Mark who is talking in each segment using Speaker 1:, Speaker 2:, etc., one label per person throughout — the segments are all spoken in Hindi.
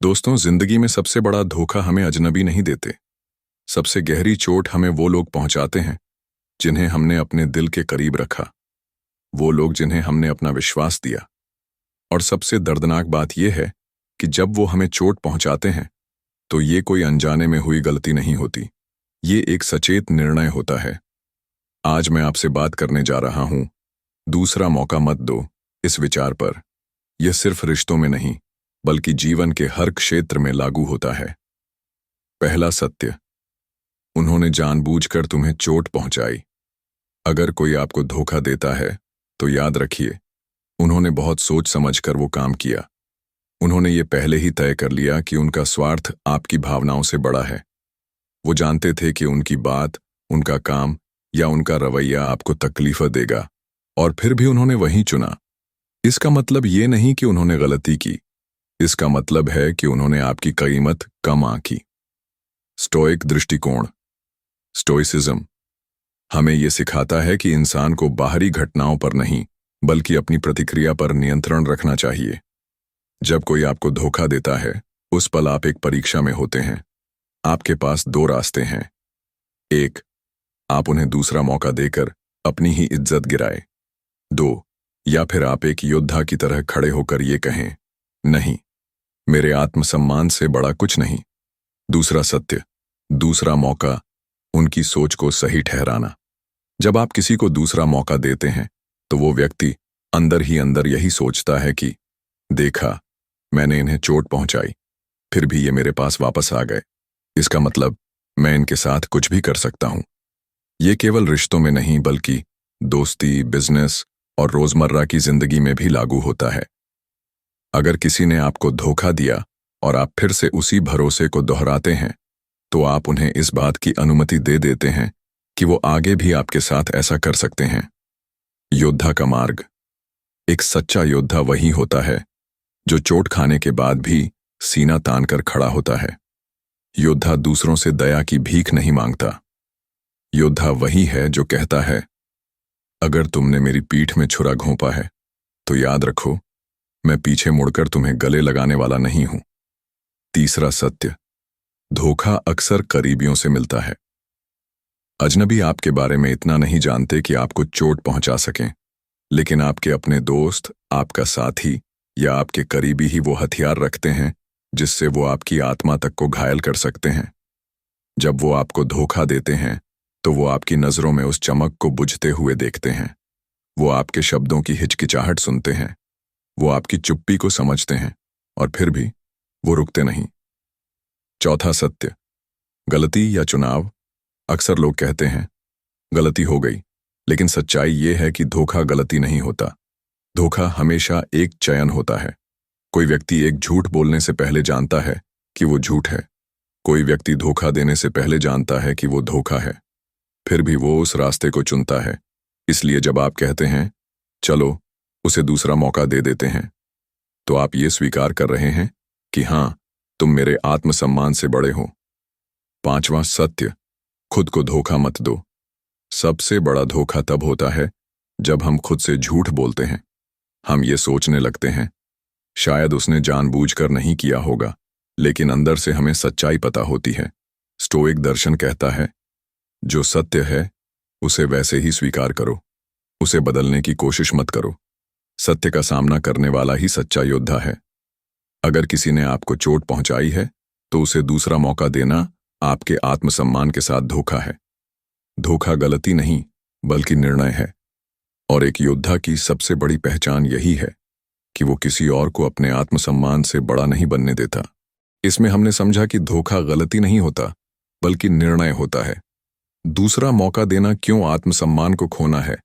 Speaker 1: दोस्तों, जिंदगी में सबसे बड़ा धोखा हमें अजनबी नहीं देते। सबसे गहरी चोट हमें वो लोग पहुंचाते हैं जिन्हें हमने अपने दिल के करीब रखा, वो लोग जिन्हें हमने अपना विश्वास दिया। और सबसे दर्दनाक बात यह है कि जब वो हमें चोट पहुंचाते हैं तो ये कोई अनजाने में हुई गलती नहीं होती, ये एक सचेत निर्णय होता है। आज मैं आपसे बात करने जा रहा हूं, दूसरा मौका मत दो, इस विचार पर। यह सिर्फ रिश्तों में नहीं बल्कि जीवन के हर क्षेत्र में लागू होता है। पहला सत्य, उन्होंने जानबूझकर तुम्हें चोट पहुंचाई। अगर कोई आपको धोखा देता है तो याद रखिए, उन्होंने बहुत सोच समझकर वो काम किया। उन्होंने ये पहले ही तय कर लिया कि उनका स्वार्थ आपकी भावनाओं से बड़ा है। वो जानते थे कि उनकी बात, उनका काम या उनका रवैया आपको तकलीफ देगा, और फिर भी उन्होंने वही चुना। इसका मतलब ये नहीं कि उन्होंने गलती की, इसका मतलब है कि उन्होंने आपकी कीमत कम आंकी। स्टोइक दृष्टिकोण, स्टोइसिज्म, हमें यह सिखाता है कि इंसान को बाहरी घटनाओं पर नहीं बल्कि अपनी प्रतिक्रिया पर नियंत्रण रखना चाहिए। जब कोई आपको धोखा देता है, उस पल आप एक परीक्षा में होते हैं। आपके पास दो रास्ते हैं। एक, आप उन्हें दूसरा मौका देकर अपनी ही इज्जत गिराए। दो, या फिर आप एक योद्धा की तरह खड़े होकर ये कहें, नहीं, मेरे आत्मसम्मान से बड़ा कुछ नहीं। दूसरा सत्य, दूसरा मौका, उनकी सोच को सही ठहराना। जब आप किसी को दूसरा मौका देते हैं तो वो व्यक्ति अंदर ही अंदर यही सोचता है कि देखा, मैंने इन्हें चोट पहुंचाई, फिर भी ये मेरे पास वापस आ गए। इसका मतलब मैं इनके साथ कुछ भी कर सकता हूं। ये केवल रिश्तों में नहीं बल्कि दोस्ती, बिजनेस और रोजमर्रा की जिंदगी में भी लागू होता है। अगर किसी ने आपको धोखा दिया और आप फिर से उसी भरोसे को दोहराते हैं तो आप उन्हें इस बात की अनुमति दे देते हैं कि वो आगे भी आपके साथ ऐसा कर सकते हैं। योद्धा का मार्ग, एक सच्चा योद्धा वही होता है जो चोट खाने के बाद भी सीना तानकर खड़ा होता है। योद्धा दूसरों से दया की भीख नहीं मांगता। योद्धा वही है जो कहता है, अगर तुमने मेरी पीठ में छुरा घोंपा है तो याद रखो, मैं पीछे मुड़कर तुम्हें गले लगाने वाला नहीं हूं। तीसरा सत्य, धोखा अक्सर करीबियों से मिलता है। अजनबी आपके बारे में इतना नहीं जानते कि आपको चोट पहुंचा सकें, लेकिन आपके अपने दोस्त, आपका साथी या आपके करीबी ही वो हथियार रखते हैं जिससे वो आपकी आत्मा तक को घायल कर सकते हैं। जब वो आपको धोखा देते हैं तो वो आपकी नजरों में उस चमक को बुझते हुए देखते हैं। वो आपके शब्दों की हिचकिचाहट सुनते हैं, वो आपकी चुप्पी को समझते हैं, और फिर भी वो रुकते नहीं। चौथा सत्य, गलती या चुनाव। अक्सर लोग कहते हैं गलती हो गई, लेकिन सच्चाई ये है कि धोखा गलती नहीं होता। धोखा हमेशा एक चयन होता है। कोई व्यक्ति एक झूठ बोलने से पहले जानता है कि वो झूठ है। कोई व्यक्ति धोखा देने से पहले जानता है कि वो धोखा है, फिर भी वो उस रास्ते को चुनता है। इसलिए जब आप कहते हैं चलो उसे दूसरा मौका दे देते हैं, तो आप ये स्वीकार कर रहे हैं कि हां, तुम मेरे आत्मसम्मान से बड़े हो। पांचवां सत्य, खुद को धोखा मत दो। सबसे बड़ा धोखा तब होता है जब हम खुद से झूठ बोलते हैं। हम ये सोचने लगते हैं शायद उसने जानबूझकर नहीं किया होगा, लेकिन अंदर से हमें सच्चाई पता होती है। स्टोइक दर्शन कहता है, जो सत्य है उसे वैसे ही स्वीकार करो, उसे बदलने की कोशिश मत करो। सत्य का सामना करने वाला ही सच्चा योद्धा है। अगर किसी ने आपको चोट पहुंचाई है तो उसे दूसरा मौका देना आपके आत्मसम्मान के साथ धोखा है। धोखा गलती नहीं बल्कि निर्णय है, और एक योद्धा की सबसे बड़ी पहचान यही है कि वो किसी और को अपने आत्मसम्मान से बड़ा नहीं बनने देता। इसमें हमने समझा कि धोखा गलती नहीं होता बल्कि निर्णय होता है। दूसरा मौका देना क्यों आत्मसम्मान को खोना है,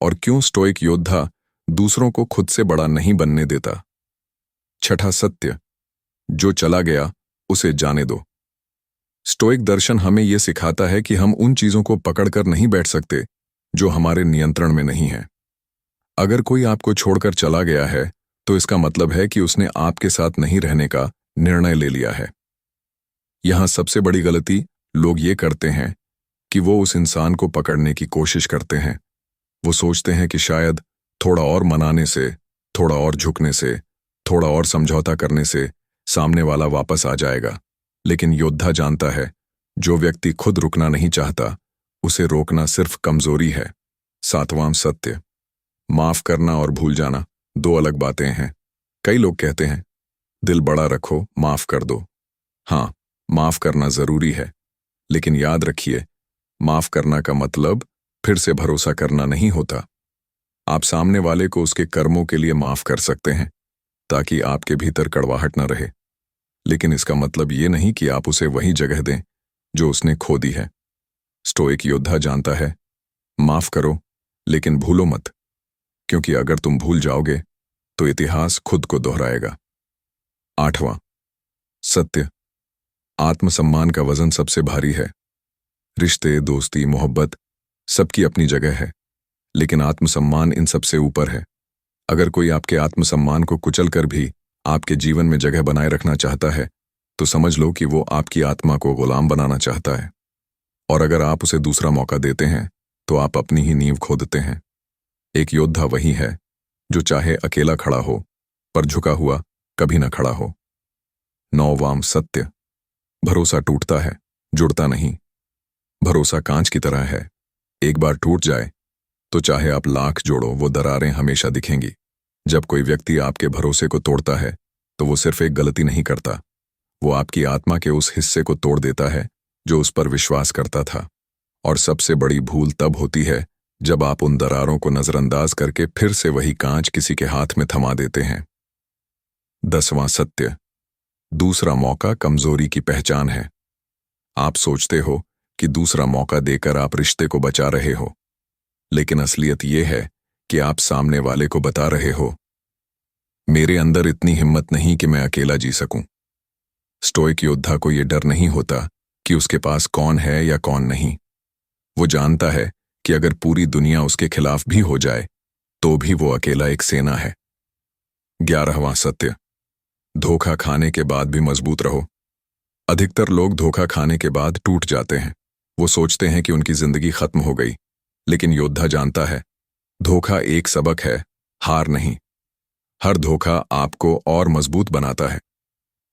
Speaker 1: और क्यों स्टोइक योद्धा दूसरों को खुद से बड़ा नहीं बनने देता। छठा सत्य, जो चला गया उसे जाने दो। स्टोइक दर्शन हमें यह सिखाता है कि हम उन चीजों को पकड़कर नहीं बैठ सकते जो हमारे नियंत्रण में नहीं है। अगर कोई आपको छोड़कर चला गया है तो इसका मतलब है कि उसने आपके साथ नहीं रहने का निर्णय ले लिया है। यहां सबसे बड़ी गलती लोग ये करते हैं कि वो उस इंसान को पकड़ने की कोशिश करते हैं। वो सोचते हैं कि शायद थोड़ा और मनाने से, थोड़ा और झुकने से, थोड़ा और समझौता करने से सामने वाला वापस आ जाएगा। लेकिन योद्धा जानता है, जो व्यक्ति खुद रुकना नहीं चाहता, उसे रोकना सिर्फ कमजोरी है। 7वां सत्य, माफ करना और भूल जाना दो अलग बातें हैं। कई लोग कहते हैं, दिल बड़ा रखो, माफ कर दो। हाँ, माफ करना जरूरी है, लेकिन याद रखिए, माफ करना का मतलब फिर से भरोसा करना नहीं होता। आप सामने वाले को उसके कर्मों के लिए माफ कर सकते हैं, ताकि आपके भीतर कड़वाहट न रहे, लेकिन इसका मतलब ये नहीं कि आप उसे वही जगह दें जो उसने खो दी है। स्टोइक योद्धा जानता है, माफ करो लेकिन भूलो मत, क्योंकि अगर तुम भूल जाओगे तो इतिहास खुद को दोहराएगा। 8वां सत्य, आत्मसम्मान का वजन सबसे भारी है। रिश्ते, दोस्ती, मोहब्बत सबकी अपनी जगह है, लेकिन आत्मसम्मान इन सबसे ऊपर है। अगर कोई आपके आत्मसम्मान को कुचल कर भी आपके जीवन में जगह बनाए रखना चाहता है, तो समझ लो कि वो आपकी आत्मा को गुलाम बनाना चाहता है। और अगर आप उसे दूसरा मौका देते हैं, तो आप अपनी ही नींव खोदते हैं। एक योद्धा वही है जो चाहे अकेला खड़ा हो, पर झुका हुआ कभी न खड़ा हो। 9वां सत्य, भरोसा टूटता है, जुड़ता नहीं। भरोसा कांच की तरह है, एक बार टूट जाए तो चाहे आप लाख जोड़ो, वो दरारें हमेशा दिखेंगी। जब कोई व्यक्ति आपके भरोसे को तोड़ता है, तो वो सिर्फ एक गलती नहीं करता, वो आपकी आत्मा के उस हिस्से को तोड़ देता है जो उस पर विश्वास करता था। और सबसे बड़ी भूल तब होती है जब आप उन दरारों को नजरअंदाज करके फिर से वही कांच किसी के हाथ में थमा देते हैं। 10वां सत्य, दूसरा मौका कमजोरी की पहचान है। आप सोचते हो कि दूसरा मौका देकर आप रिश्ते को बचा रहे हो, लेकिन असलियत यह है कि आप सामने वाले को बता रहे हो, मेरे अंदर इतनी हिम्मत नहीं कि मैं अकेला जी सकूं। स्टोइक योद्धा को यह डर नहीं होता कि उसके पास कौन है या कौन नहीं। वो जानता है कि अगर पूरी दुनिया उसके खिलाफ भी हो जाए, तो भी वो अकेला एक सेना है। 11वां सत्य, धोखा खाने के बाद भी मजबूत रहो। अधिकतर लोग धोखा खाने के बाद टूट जाते हैं। वो सोचते हैं कि उनकी जिंदगी खत्म हो गई, लेकिन योद्धा जानता है, धोखा एक सबक है, हार नहीं। हर धोखा आपको और मजबूत बनाता है।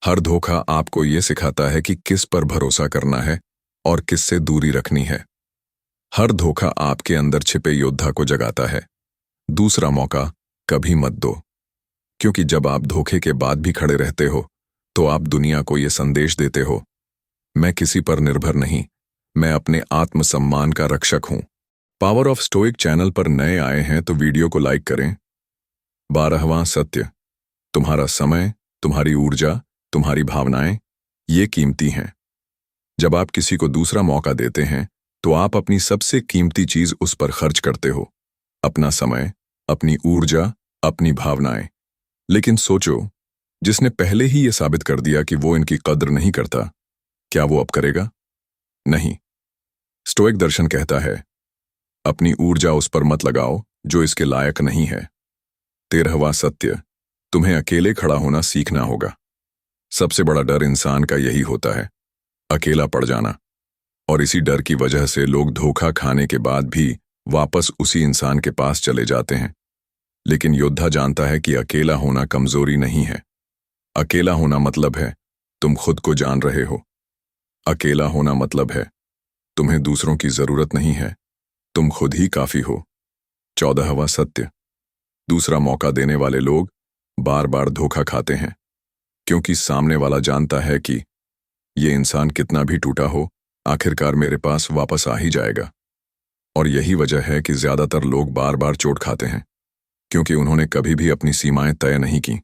Speaker 1: हर धोखा आपको यह सिखाता है कि किस पर भरोसा करना है और किससे दूरी रखनी है। हर धोखा आपके अंदर छिपे योद्धा को जगाता है। दूसरा मौका कभी मत दो, क्योंकि जब आप धोखे के बाद भी खड़े रहते हो, तो आप दुनिया को यह संदेश देते हो, मैं किसी पर निर्भर नहीं, मैं अपने आत्मसम्मान का रक्षक हूं। पावर ऑफ स्टोइक चैनल पर नए आए हैं तो वीडियो को लाइक करें। 12वां सत्य, तुम्हारा समय, तुम्हारी ऊर्जा, तुम्हारी भावनाएं, ये कीमती हैं। जब आप किसी को दूसरा मौका देते हैं, तो आप अपनी सबसे कीमती चीज उस पर खर्च करते हो, अपना समय, अपनी ऊर्जा, अपनी भावनाएं। लेकिन सोचो, जिसने पहले ही यह साबित कर दिया कि वो इनकी कद्र नहीं करता, क्या वो अब करेगा? नहीं। स्टोइक दर्शन कहता है, अपनी ऊर्जा उस पर मत लगाओ जो इसके लायक नहीं है। 13वां सत्य, तुम्हें अकेले खड़ा होना सीखना होगा। सबसे बड़ा डर इंसान का यही होता है, अकेला पड़ जाना। और इसी डर की वजह से लोग धोखा खाने के बाद भी वापस उसी इंसान के पास चले जाते हैं। लेकिन योद्धा जानता है कि अकेला होना कमजोरी नहीं है। अकेला होना मतलब है तुम खुद को जान रहे हो। अकेला होना मतलब है तुम्हें दूसरों की जरूरत नहीं है, तुम खुद ही काफी हो। 14वां सत्य, दूसरा मौका देने वाले लोग बार बार धोखा खाते हैं, क्योंकि सामने वाला जानता है कि ये इंसान कितना भी टूटा हो, आखिरकार मेरे पास वापस आ ही जाएगा। और यही वजह है कि ज्यादातर लोग बार बार चोट खाते हैं, क्योंकि उन्होंने कभी भी अपनी सीमाएं तय नहीं की।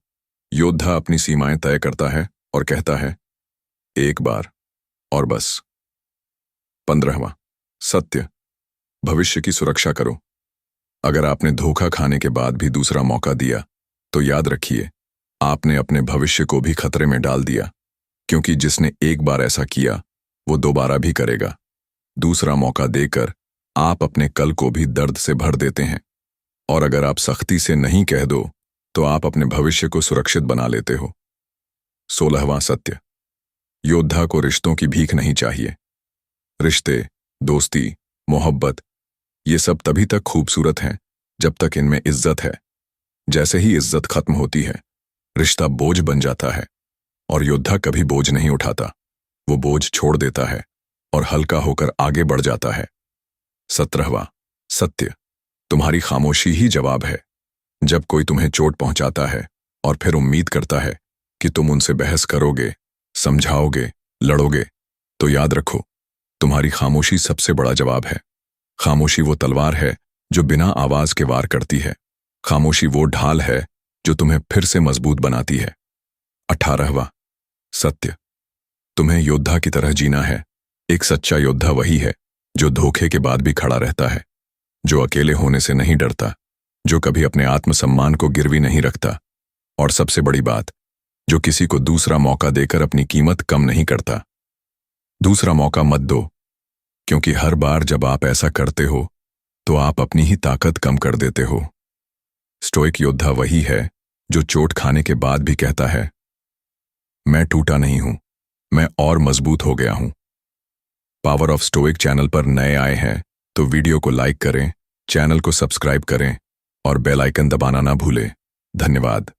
Speaker 1: योद्धा अपनी सीमाएं तय करता है और कहता है, एक बार और बस। 15वां सत्य, भविष्य की सुरक्षा करो। अगर आपने धोखा खाने के बाद भी दूसरा मौका दिया, तो याद रखिए, आपने अपने भविष्य को भी खतरे में डाल दिया, क्योंकि जिसने एक बार ऐसा किया, वो दोबारा भी करेगा। दूसरा मौका देकर आप अपने कल को भी दर्द से भर देते हैं, और अगर आप सख्ती से नहीं कह दो, तो आप अपने भविष्य को सुरक्षित बना लेते हो। 16वां सत्य, योद्धा को रिश्तों की भीख नहीं चाहिए। रिश्ते, दोस्ती, मोहब्बत, ये सब तभी तक खूबसूरत हैं जब तक इनमें इज्जत है। जैसे ही इज्जत खत्म होती है, रिश्ता बोझ बन जाता है। और योद्धा कभी बोझ नहीं उठाता, वो बोझ छोड़ देता है और हल्का होकर आगे बढ़ जाता है। 17वां सत्य, तुम्हारी खामोशी ही जवाब है। जब कोई तुम्हें चोट पहुंचाता है और फिर उम्मीद करता है कि तुम उनसे बहस करोगे, समझाओगे, लड़ोगे, तो याद रखो, तुम्हारी खामोशी सबसे बड़ा जवाब है। खामोशी वो तलवार है जो बिना आवाज के वार करती है। खामोशी वो ढाल है जो तुम्हें फिर से मजबूत बनाती है। 18वां सत्य, तुम्हें योद्धा की तरह जीना है। एक सच्चा योद्धा वही है जो धोखे के बाद भी खड़ा रहता है, जो अकेले होने से नहीं डरता, जो कभी अपने आत्मसम्मान को गिरवी नहीं रखता, और सबसे बड़ी बात, जो किसी को दूसरा मौका देकर अपनी कीमत कम नहीं करता। दूसरा मौका मत दो, क्योंकि हर बार जब आप ऐसा करते हो तो आप अपनी ही ताकत कम कर देते हो। स्टोइक योद्धा वही है जो चोट खाने के बाद भी कहता है, मैं टूटा नहीं हूं, मैं और मजबूत हो गया हूं। पावर ऑफ स्टोइक चैनल पर नए आए हैं तो वीडियो को लाइक करें, चैनल को सब्सक्राइब करें और बेल आइकन दबाना ना भूलें। धन्यवाद।